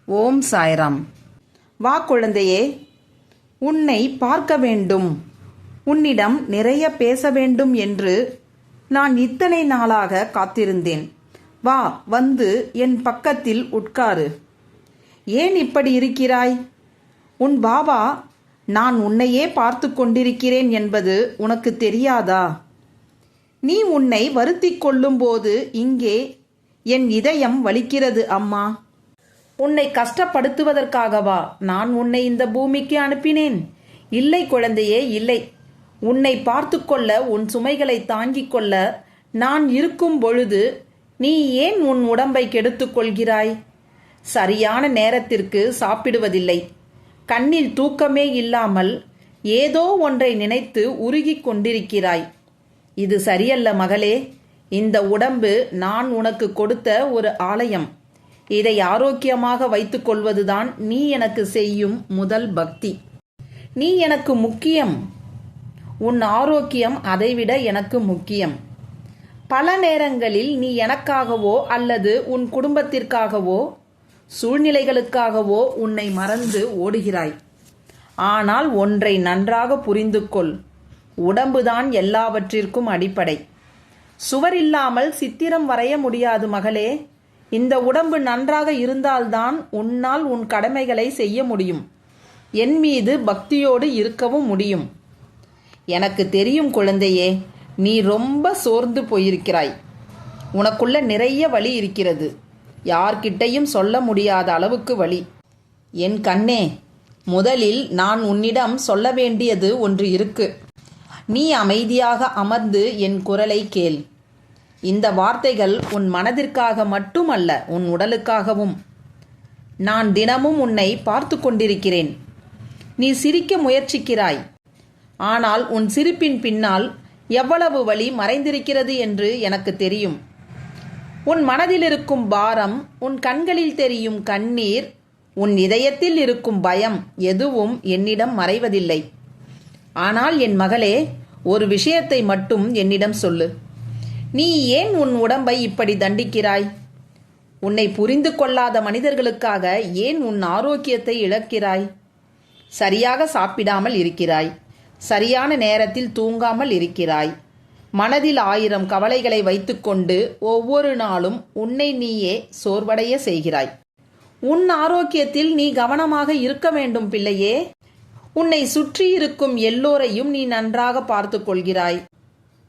ஓம் சாய்ராம். வா குழந்தையே, உன்னை பார்க்க வேண்டும், உன்னிடம் நிறைய பேச வேண்டும் என்று நான் இத்தனை நாளாக காத்திருந்தேன். வா, வந்து என் பக்கத்தில் உட்காரு. ஏன் இப்படி இருக்கிறாய்? உன் பாபா நான் உன்னையே பார்த்து கொண்டிருக்கிறேன் என்பது உனக்கு தெரியாதா? நீ உன்னை வருத்திக் கொள்ளும்போது இங்கே என் இதயம் வலிக்கிறது அம்மா. உன்னை கஷ்டப்படுத்துவதற்காகவா நான் உன்னை இந்த பூமிக்கு அனுப்பினேன்? இல்லை குழந்தையே, இல்லை. உன்னை பார்த்து கொள்ள, உன் சுமைகளை தாங்கிக் கொள்ள நான் இருக்கும் பொழுது நீ ஏன் உன் உடம்பை கெடுத்துக் கொள்கிறாய்? சரியான நேரத்திற்கு சாப்பிடுவதில்லை, கண்ணில் தூக்கமே இல்லாமல் ஏதோ ஒன்றை நினைத்து உருகிக் கொண்டிருக்கிறாய். இது சரியல்ல மகளே. இந்த உடம்பு நான் உனக்கு கொடுத்த ஒரு ஆலயம். இதை ஆரோக்கியமாக வைத்துக் கொள்வதுதான் நீ எனக்கு செய்யும் முதல் பக்தி. நீ எனக்கு முக்கியம். உன் ஆரோக்கியம் அதைவிட எனக்கு முக்கியம். பல நேரங்களில் நீ எனக்காகவோ அல்லது உன் குடும்பத்திற்காகவோ சூழ்நிலைகளுக்காகவோ உன்னை மறந்து ஓடுகிறாய். ஆனால் ஒன்றை நன்றாக புரிந்து கொள். உடம்புதான் எல்லாவற்றிற்கும் அடிப்படை. சுவர் இல்லாமல் சித்திரம் வரைய முடியாது மகளே. இந்த உடம்பு நன்றாக இருந்தால்தான் உன்னால் உன் கடமைகளை செய்ய முடியும். என் மீது பக்தியோடு இருக்கவும் முடியும். எனக்கு தெரியும் குழந்தையே, நீ ரொம்ப சோர்ந்து போயிருக்கிறாய். உனக்குள்ள நிறைய வலி இருக்கிறது. யார்கிட்டையும் சொல்ல முடியாத அளவுக்கு வலி. என் கண்ணே, முதலில் நான் உன்னிடம் சொல்ல வேண்டியது ஒன்று இருக்கு. நீ அமைதியாக அமர்ந்து என் குரலை கேள். இந்த வார்த்தைகள் உன் மனதிற்காக மட்டுமல்ல, உன் உடலுக்காகவும். நான் தினமும் உன்னை பார்த்து கொண்டிருக்கிறேன். நீ சிரிக்க முயற்சிக்கிறாய். ஆனால் உன் சிரிப்பின் பின்னால் எவ்வளவு வலி மறைந்திருக்கிறது என்று எனக்கு தெரியும். உன் மனதில் இருக்கும் பாரம், உன் கண்களில் தெரியும் கண்ணீர், உன் இதயத்தில் இருக்கும் பயம் எதுவும் என்னிடம் மறைவதில்லை. ஆனால் என் மகளே, ஒரு விஷயத்தை மட்டும் என்னிடம் சொல்லு. நீ ஏன் உன் உடம்பை இப்படி தண்டிக்கிறாய்? உன்னை புரிந்து கொள்ளாத மனிதர்களுக்காக ஏன் உன் ஆரோக்கியத்தை இழக்கிறாய்? சரியாக சாப்பிடாமல் இருக்கிறாய். சரியான நேரத்தில் தூங்காமல் இருக்கிறாய். மனதில் 1000 கவலைகளை வைத்துக்கொண்டு ஒவ்வொரு நாளும் உன்னை நீயே சோர்வடைய செய்கிறாய். உன் ஆரோக்கியத்தில் நீ கவனமாக இருக்க வேண்டும் பிள்ளையே. உன்னை சுற்றி இருக்கும் எல்லோரையும் நீ நன்றாக பார்த்து கொள்கிறாய்.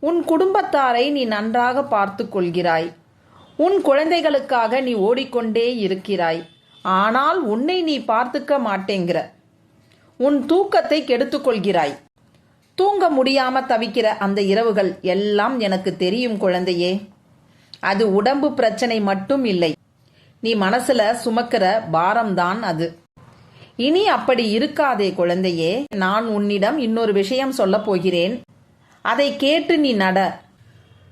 உன் குடும்பத்தாரை நீ நன்றாக பார்த்து கொள்கிறாய். உன் குழந்தைகளுக்காக நீ ஓடிக்கொண்டே இருக்கிறாய். ஆனால் உன்னை நீ பார்த்துக்க மாட்டேங்கிற. உன் தூக்கத்தை கெடுத்துக் கொள்கிறாய். தூங்க முடியாம தவிக்கிற அந்த இரவுகள் எல்லாம் எனக்கு தெரியும் குழந்தையே. அது உடம்பு பிரச்சனை மட்டும் இல்லை, நீ மனசுல சுமக்கிற பாரம்தான் அது. இனி அப்படி இருக்காதே குழந்தையே. நான் உன்னிடம் இன்னொரு விஷயம் சொல்ல போகிறேன். அதை கேட்டு நீ நட.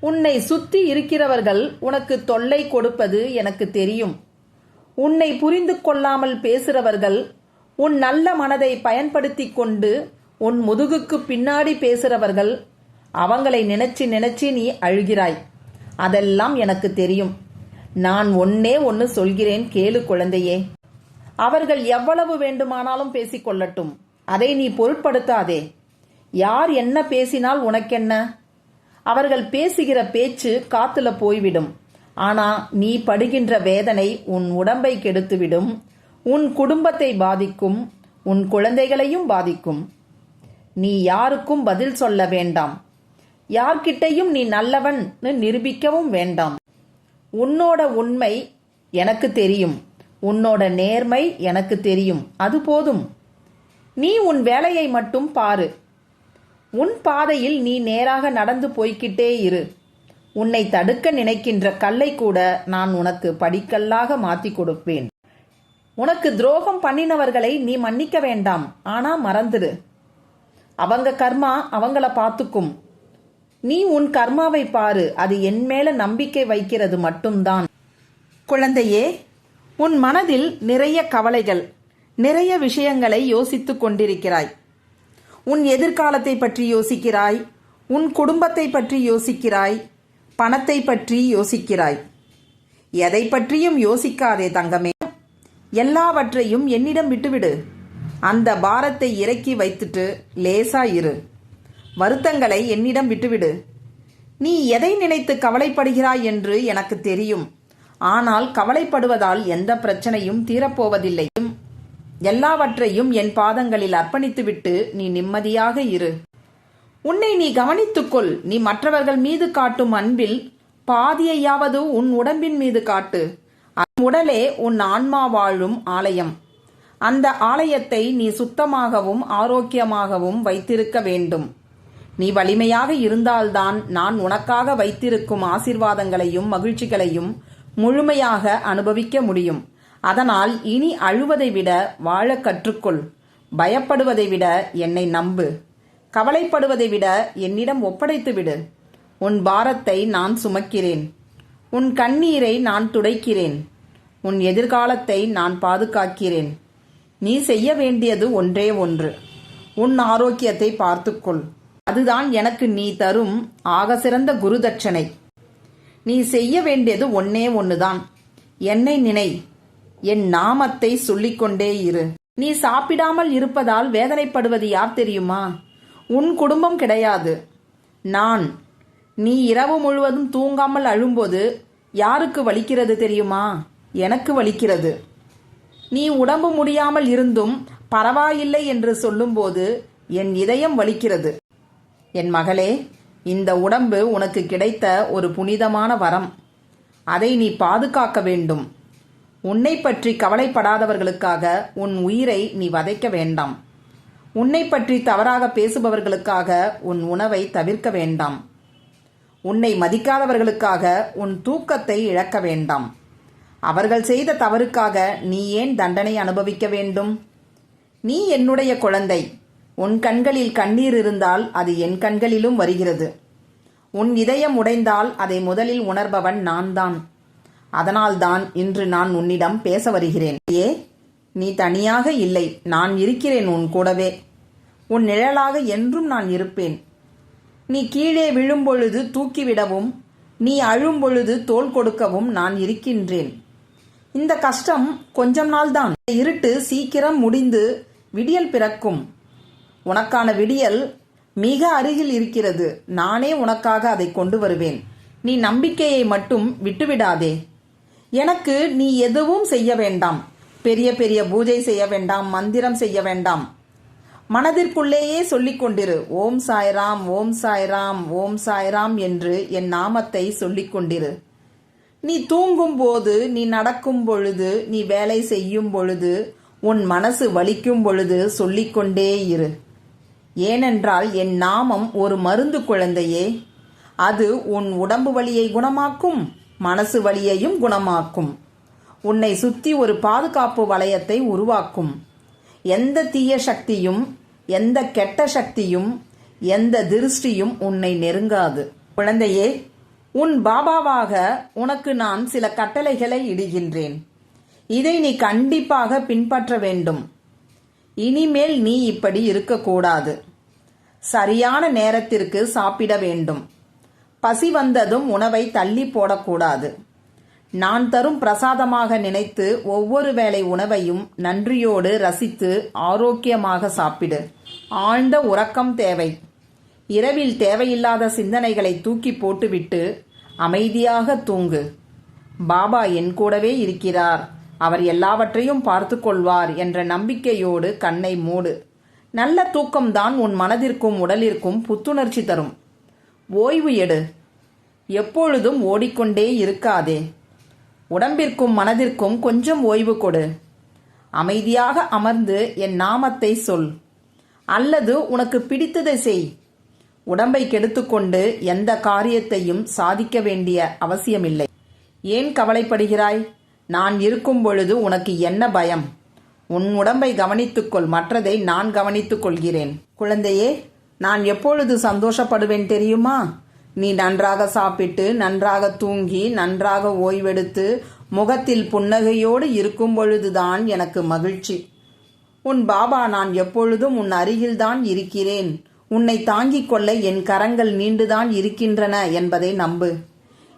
உன்னை சுத்தி இருக்கிறவர்கள் உனக்கு தொல்லை கொடுப்பது எனக்கு தெரியும். உன்னை புரிந்து கொள்ளாமல் பேசுறவர்கள், உன் நல்ல மனதை பயன்படுத்தி கொண்டு உன் முதுகுக்கு பின்னாடி பேசுறவர்கள், அவங்களை நினைச்சு நினைச்சு நீ அழுகிறாய். அதெல்லாம் எனக்கு தெரியும். நான் ஒன்னே ஒன்று சொல்கிறேன், கேளு குழந்தையே. அவர்கள் எவ்வளவு வேண்டுமானாலும் பேசிக்கொள்ளட்டும், அதை நீ பொருட்படுத்தாதே. யார் என்ன பேசினால் உனக்கென்ன? அவர்கள் பேசுகிற பேச்சு காத்துல போய்விடும். ஆனா நீ படுகின்ற வேதனை உன் உடம்பை கெடுத்துவிடும், உன் குடும்பத்தை பாதிக்கும், உன் குழந்தைகளையும் பாதிக்கும். நீ யாருக்கும் பதில் சொல்ல வேண்டாம். யார்கிட்டையும் நீ நல்லவன் நிரூபிக்கவும் வேண்டாம். உன்னோட உண்மை எனக்கு தெரியும். உன்னோட நேர்மை எனக்கு தெரியும். அது போதும். நீ உன் வேலையை மட்டும் பாரு. உன் பாதையில் நீ நேராக நடந்து போய்கிட்டே இரு. உன்னை தடுக்க நினைக்கின்ற கல்லை கூட நான் உனக்கு படிக்கல்லாக மாற்றி கொடுப்பேன். உனக்கு துரோகம் பண்ணினவர்களை நீ மன்னிக்க வேண்டாம். ஆனா மறந்துடு. அவங்க கர்மா அவங்கள பார்த்துக்கும். நீ உன் கர்மாவை பாரு. அது என் மேல நம்பிக்கை வைக்கிறது மட்டும்தான். குழந்தையே, உன் மனதில் நிறைய கவலைகள், நிறைய விஷயங்களை யோசித்துக் கொண்டிருக்கிறாய். உன் எதிர்காலத்தை பற்றி யோசிக்கிறாய். உன் குடும்பத்தை பற்றி யோசிக்கிறாய். பணத்தை பற்றி யோசிக்கிறாய். எதை பற்றியும் யோசிக்காதே தங்கமே. எல்லாவற்றையும் என்னிடம் விட்டுவிடு. அந்த பாரத்தை இறக்கி வைத்துட்டு லேசா இரு. வருத்தங்களை என்னிடம் விட்டுவிடு. நீ எதை நினைத்து கவலைப்படுகிறாய் என்று எனக்கு தெரியும். ஆனால் கவலைப்படுவதால் எந்த பிரச்சனையும் தீரப்போவதில்லை. எல்லாவற்றையும் என் பாதங்களில் அர்ப்பணித்துவிட்டு நீ நிம்மதியாக இரு. உன்னை நீ கவனித்துக்கொள். நீ மற்றவர்கள் மீது காட்டும் அன்பில் பாதியையாவது உன் உடம்பின் மீது காட்டு. உடலே உன் ஆன்மா வாழும் ஆலயம். அந்த ஆலயத்தை நீ சுத்தமாகவும் ஆரோக்கியமாகவும் வைத்திருக்க வேண்டும். நீ வலிமையாக இருந்தால்தான் நான் உனக்காக வைத்திருக்கும் ஆசீர்வாதங்களையும் மகிழ்ச்சிகளையும் முழுமையாக அனுபவிக்க முடியும். அதனால் இனி அழுவதை விட வாழ கற்றுக்கொள். பயப்படுவதை விட என்னை நம்பு. கவலைப்படுவதை விட என்னிடம் ஒப்படைத்துவிடு. உன் பாரத்தை நான் சுமக்கிறேன். உன் கண்ணீரை நான் துடைக்கிறேன். உன் எதிர்காலத்தை நான் பாதுகாக்கிறேன். நீ செய்ய வேண்டியது ஒன்றே ஒன்று. உன் ஆரோக்கியத்தை பார்த்துக்கொள். அதுதான் எனக்கு நீ தரும் ஆகசிறந்த குருதட்சணை. நீ செய்ய வேண்டியது ஒன்னே ஒன்றுதான். என்னை நினை. என் நாமத்தை சொல்லிக்கொண்டே இரு. நீ சாப்பிடாமல் இருப்பதால் வேதனைப்படுவது யார் தெரியுமா? உன் குடும்பம் கிடையாது, நான். நீ இரவு முழுவதும் தூங்காமல் அழும்போது யாருக்கு வலிக்கிறது தெரியுமா? எனக்கு வலிக்கிறது. நீ உடம்பு முடியாமல் இருந்தும் பரவாயில்லை என்று சொல்லும்போது என் இதயம் வலிக்கிறது. என் மகளே, இந்த உடம்பு உனக்கு கிடைத்த ஒரு புனிதமான வரம். அதை நீ பாதுகாக்க வேண்டும். உன்னை பற்றி கவலைப்படாதவர்களுக்காக உன் உயிரை நீ வதைக்க வேண்டாம். உன்னை பற்றி தவறாக பேசுபவர்களுக்காக உன் உணவை தவிர்க்க வேண்டாம். உன்னை மதிக்காதவர்களுக்காக உன் தூக்கத்தை இழக்க வேண்டாம். அவர்கள் செய்த தவறுக்காக நீ ஏன் தண்டனை அனுபவிக்க வேண்டும்? நீ என்னுடைய குழந்தை. உன் கண்களில் கண்ணீர் இருந்தால் அது என் கண்களிலும் வருகிறது. உன் இதயம் உடைந்தால் அதை முதலில் உணர்பவன் நான் தான். அதனால்தான் இன்று நான் உன்னிடம் பேச வருகிறேன். நீ தனியாக இல்லை, நான் இருக்கிறேன் உன் கூடவே. உன் நிழலாக என்றும் நான் இருப்பேன். நீ கீழே விழும்பொழுது தூக்கிவிடவும், நீ அழும்பொழுது தோள் கொடுக்கவும் நான் இருக்கின்றேன். இந்த கஷ்டம் கொஞ்சம் நாள்தான். இருட்டு சீக்கிரம் முடிந்து விடியல் பிறக்கும். உனக்கான விடியல் மிக அருகில் இருக்கிறது. நானே உனக்காக அதை கொண்டு வருவேன். நீ நம்பிக்கையை மட்டும் விட்டுவிடாதே. எனக்கு நீ எதுவும் செய்ய வேண்டாம். பெரிய பெரிய பூஜை செய்ய வேண்டாம், மந்திரம் செய்ய வேண்டாம். மனதிற்குள்ளேயே சொல்லிக் கொண்டிரு. ஓம் சாய்ராம், ஓம் சாய்ராம், ஓம் சாய்ராம் என்று என் நாமத்தை சொல்லிக் கொண்டிரு. நீ தூங்கும் போது, நீ நடக்கும் பொழுது, நீ வேலை செய்யும் பொழுது, உன் மனசு வலிக்கும் பொழுது சொல்லிக்கொண்டே இரு. ஏனென்றால் என் நாமம் ஒரு மருந்து குழந்தையே. அது உன் உடம்பு வலியை குணமாக்கும், மனசு வலியையும் குணமாக்கும். உன்னை சுற்றி ஒரு பாதுகாப்பு வளையத்தை உருவாக்கும். எந்த தீய சக்தியும், எந்த கெட்ட சக்தியும், எந்த திருஷ்டியும் உன்னை நெருங்காது. குழந்தையே, உன் பாபாவாக உனக்கு நான் சில கட்டளைகளை இடுகின்றேன். இதை நீ கண்டிப்பாக பின்பற்ற வேண்டும். இனிமேல் நீ இப்படி இருக்கக்கூடாது. சரியான நேரத்திற்கு சாப்பிட வேண்டும். பசி வந்ததும் உணவை தள்ளி போடக்கூடாது. நான் தரும் பிரசாதமாக நினைத்து ஒவ்வொரு வேளை உணவையும் நன்றியோடு ரசித்து ஆரோக்கியமாக சாப்பிடு. ஆழ்ந்த உறக்கம் தேவை. இரவில் தேவையில்லாத சிந்தனைகளை தூக்கி போட்டுவிட்டு அமைதியாக தூங்கு. பாபா என் கூடவே இருக்கிறார், அவர் எல்லாவற்றையும் பார்த்து கொள்வார் என்ற நம்பிக்கையோடு கண்ணை மூடு. நல்ல தூக்கம்தான் உன் மனதிற்கும் உடலிற்கும் புத்துணர்ச்சி தரும். ஓய்வு எடு. எப்பொழுதும் ஓடிக்கொண்டே இருக்காதே. உடம்பிற்கும் மனதிற்கும் கொஞ்சம் ஓய்வு கொடு. அமைதியாக அமர்ந்து என் நாமத்தை சொல். அல்லது உனக்கு பிடித்ததை செய். உடம்பை கெடுத்துக்கொண்டு எந்த காரியத்தையும் சாதிக்க வேண்டிய அவசியமில்லை. ஏன் கவலைப்படுகிறாய்? நான் இருக்கும் பொழுது உனக்கு என்ன பயம்? உன் உடம்பை கவனித்துக்கொள், மற்றதை நான் கவனித்துக் கொள்கிறேன். குழந்தையே, நான் எப்பொழுது சந்தோஷப்படுவேன் தெரியுமா? நீ நன்றாக சாப்பிட்டு, நன்றாக தூங்கி, நன்றாக ஓய்வெடுத்து, முகத்தில் புன்னகையோடு இருக்கும் பொழுதுதான் எனக்கு மகிழ்ச்சி. உன் பாபா நான் எப்பொழுதும் உன் அருகில்தான் இருக்கிறேன். உன்னை தாங்கிக் கொள்ள என் கரங்கள் நீண்டுதான் இருக்கின்றன என்பதை நம்பு.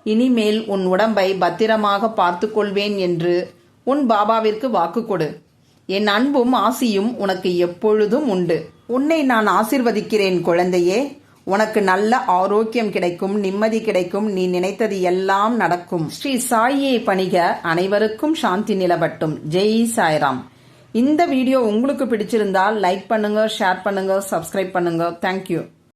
இனிமேல் உன் உடம்பை பத்திரமாக பார்த்து கொள்வேன் என்று உன் பாபாவிற்கு வாக்கு கொடு. என் அன்பும் ஆசியும் உனக்கு எப்பொழுதும் உண்டு. உன்னை நான் ஆசிர்வதிக்கிறேன் குழந்தையே. உனக்கு நல்ல ஆரோக்கியம் கிடைக்கும், நிம்மதி கிடைக்கும், நீ நினைத்தது எல்லாம் நடக்கும். ஸ்ரீ சாயியை பணிக. அனைவருக்கும் சாந்தி நிலவட்டும். ஜெய் சாய்ராம். இந்த வீடியோ உங்களுக்கு பிடிச்சிருந்தால் லைக் பண்ணுங்க, ஷேர் பண்ணுங்க, சப்ஸ்கிரைப் பண்ணுங்க. தேங்க்யூ.